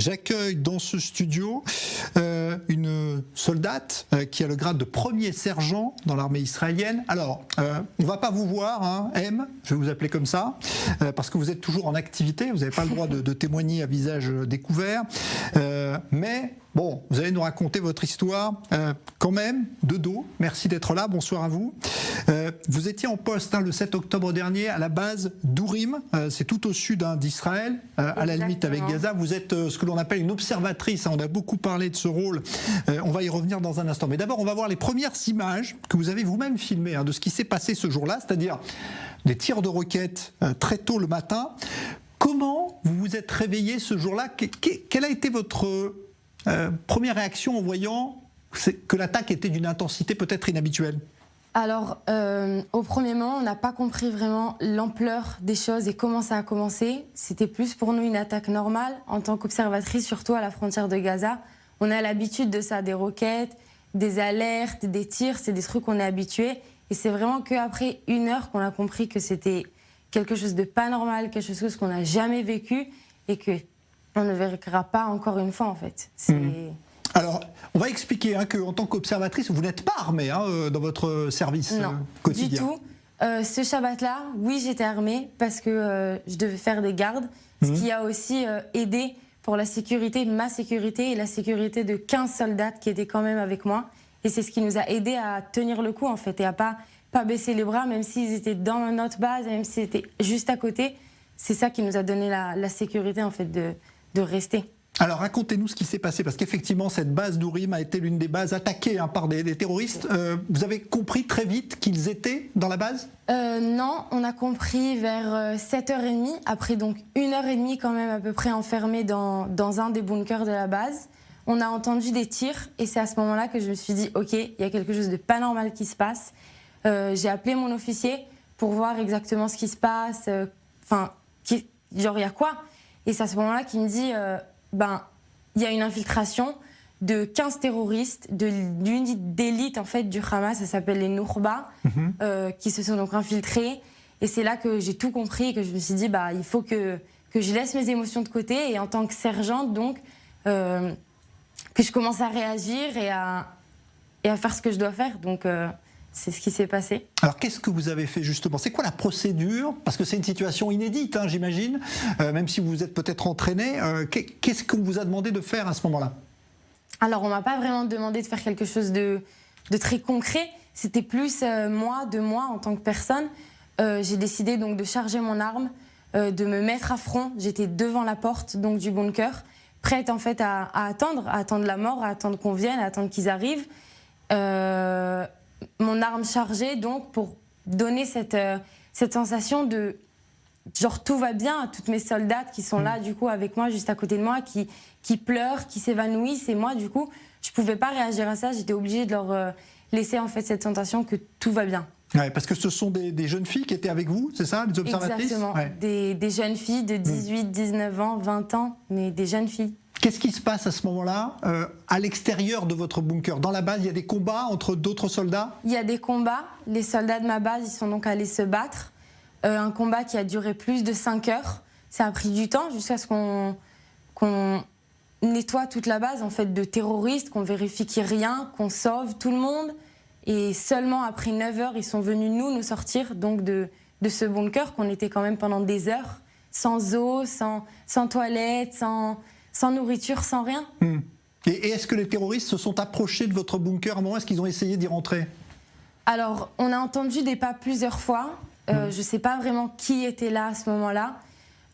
J'accueille dans ce studio une soldate qui a le grade de premier sergent dans l'armée israélienne. Alors, on ne va pas vous voir, hein, M, je vais vous appeler comme ça, parce que vous êtes toujours en activité, vous n'avez pas le droit de témoigner à visage découvert. Mais bon, vous allez nous raconter votre histoire quand même, de dos. Merci d'être là, bonsoir à vous. Vous étiez en poste le 7 octobre dernier à la base d'Ourim, c'est tout au sud d'Israël, à la limite avec Gaza. Vous êtes ce que l'on appelle une observatrice, on a beaucoup parlé de ce rôle, on va y revenir dans un instant. Mais d'abord, on va voir les premières images que vous avez vous-même filmées de ce qui s'est passé ce jour-là, c'est-à-dire des tirs de roquettes très tôt le matin. Comment vous vous êtes réveillé ce jour-là? Quelle a été votre première réaction en voyant que l'attaque était d'une intensité peut-être inhabituelle? Alors, au premier moment, on n'a pas compris vraiment l'ampleur des choses et comment ça a commencé. C'était plus pour nous une attaque normale. En tant qu'observatrice, surtout à la frontière de Gaza, on a l'habitude de ça, des roquettes, des alertes, des tirs, c'est des trucs qu'on est habitué. Et c'est vraiment qu'après 1 heure qu'on a compris que c'était quelque chose de pas normal, quelque chose qu'on n'a jamais vécu et qu'on ne verra pas encore une fois, en fait. Alors, on va expliquer qu'en tant qu'observatrice, vous n'êtes pas armée dans votre service quotidien. Non, du tout. Ce Shabbat-là, oui, j'étais armée parce que je devais faire des gardes, ce qui a aussi aidé pour la sécurité, ma sécurité et la sécurité de 15 soldats qui étaient quand même avec moi. Et c'est ce qui nous a aidé à tenir le coup, en fait, et à pas baisser les bras, même s'ils étaient dans notre base, même s'ils étaient juste à côté. C'est ça qui nous a donné la sécurité, en fait, de rester. Alors racontez-nous ce qui s'est passé, parce qu'effectivement cette base d'Ourim a été l'une des bases attaquées par des terroristes. Vous avez compris très vite qu'ils étaient dans la base? Non, on a compris vers 7h30, après donc 1h30 quand même à peu près enfermés dans un des bunkers de la base. On a entendu des tirs et c'est à ce moment-là que je me suis dit ok, il y a quelque chose de pas normal qui se passe. J'ai appelé mon officier pour voir exactement ce qui se passe, genre il y a quoi? Et c'est à ce moment-là qu'il me dit il y a une infiltration de 15 terroristes d'une unité d'élite en fait du Hamas, ça s'appelle les Nourba, qui se sont donc infiltrés. Et c'est là que j'ai tout compris et que je me suis dit il faut que je laisse mes émotions de côté et en tant que sergente donc que je commence à réagir et à faire ce que je dois faire. Donc c'est ce qui s'est passé. Alors qu'est-ce que vous avez fait justement? C'est quoi la procédure? Parce que c'est une situation inédite, j'imagine, même si vous êtes peut-être entraîné. Qu'est-ce qu'on vous a demandé de faire à ce moment-là? Alors on m'a pas vraiment demandé de faire quelque chose de très concret. C'était plus moi en tant que personne. J'ai décidé donc de charger mon arme, de me mettre à front. J'étais devant la porte donc du bunker, prête en fait à attendre la mort, à attendre qu'on vienne, à attendre qu'ils arrivent. Mon arme chargée, donc, pour donner cette sensation de genre tout va bien à toutes mes soldats qui sont là, du coup, avec moi, juste à côté de moi, qui pleurent, qui s'évanouissent. Et moi, du coup, je pouvais pas réagir à ça. J'étais obligée de leur laisser, en fait, cette sensation que tout va bien. Ouais, parce que ce sont des jeunes filles qui étaient avec vous, c'est ça, les observatrices? Exactement. Ouais. Des jeunes filles de 18, 19 ans, 20 ans, mais des jeunes filles. Qu'est-ce qui se passe à ce moment-là, à l'extérieur de votre bunker? Dans la base, il y a des combats entre d'autres soldats? Il y a des combats. Les soldats de ma base, ils sont donc allés se battre. Un combat qui a duré plus de 5 heures. Ça a pris du temps jusqu'à ce qu'on nettoie toute la base en fait, de terroristes, qu'on vérifie qu'il n'y ait rien, qu'on sauve tout le monde. Et seulement après 9 heures, ils sont venus nous sortir donc de ce bunker qu'on était quand même pendant des heures, sans eau, sans toilette, sans nourriture, sans rien. Et est-ce que les terroristes se sont approchés de votre bunker à un moment? Est-ce qu'ils ont essayé d'y rentrer? Alors, on a entendu des pas plusieurs fois. Je ne sais pas vraiment qui était là à ce moment-là.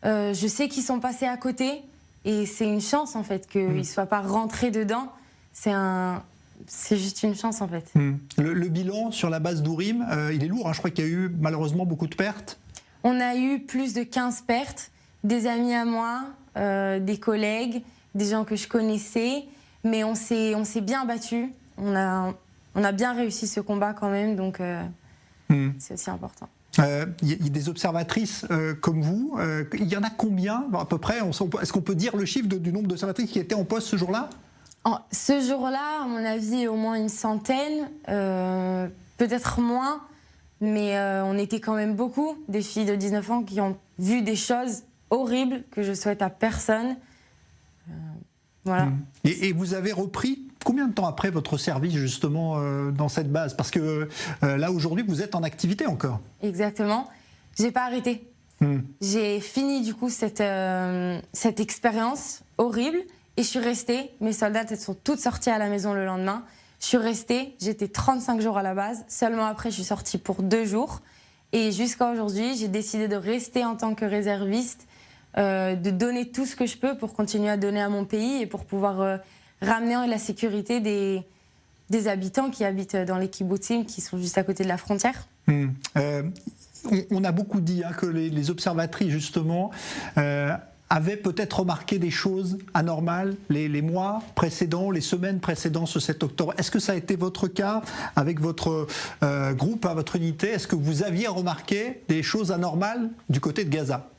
Je sais qu'ils sont passés à côté. Et c'est une chance, en fait, qu'ils ne soient pas rentrés dedans. C'est juste une chance, en fait. Le bilan sur la base d'Ourim, il est lourd. Je crois qu'il y a eu malheureusement beaucoup de pertes. On a eu plus de 15 pertes. Des amis à moi, des collègues, des gens que je connaissais, mais on s'est bien battus. On a bien réussi ce combat quand même, donc c'est aussi important. Il y a des observatrices comme vous. Il y en a combien à peu près? Est-ce qu'on peut dire le chiffre du nombre d'observatrices qui étaient en poste ce jour-là? Ce jour-là, à mon avis, au moins une centaine, peut-être moins, mais on était quand même beaucoup, des filles de 19 ans qui ont vu des choses horribles que je souhaite à personne. Voilà. Et vous avez repris combien de temps après votre service justement dans cette base? Parce que là aujourd'hui vous êtes en activité encore. Exactement. J'ai pas arrêté. J'ai fini du coup cette expérience horrible et je suis restée. Mes soldats elles sont toutes sorties à la maison le lendemain. Je suis restée, j'étais 35 jours à la base. Seulement après je suis sortie pour 2 jours. Et jusqu'à aujourd'hui j'ai décidé de rester en tant que réserviste, de donner tout ce que je peux pour continuer à donner à mon pays et pour pouvoir ramener la sécurité des habitants qui habitent dans les kibbutzim qui sont juste à côté de la frontière. On a beaucoup dit que les observatrices, justement, avaient peut-être remarqué des choses anormales les mois précédents, les semaines précédentes ce 7 octobre. Est-ce que ça a été votre cas avec votre groupe, votre unité? Est-ce que vous aviez remarqué des choses anormales du côté de Gaza?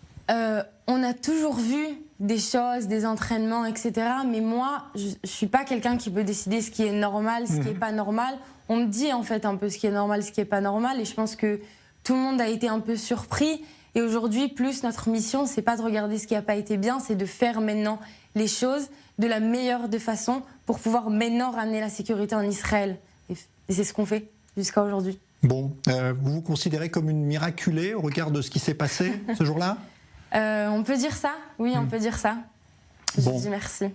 On a toujours vu des choses, des entraînements, etc. Mais moi, je ne suis pas quelqu'un qui peut décider ce qui est normal, ce qui n'est pas normal. On me dit en fait un peu ce qui est normal, ce qui n'est pas normal. Et je pense que tout le monde a été un peu surpris. Et aujourd'hui, plus notre mission, c'est pas de regarder ce qui n'a pas été bien, c'est de faire maintenant les choses de la meilleure des façons pour pouvoir maintenant ramener la sécurité en Israël. Et c'est ce qu'on fait jusqu'à aujourd'hui. Bon, vous vous considérez comme une miraculée au regard de ce qui s'est passé ce jour-là? On peut dire ça, oui, on peut dire ça. Je dis merci.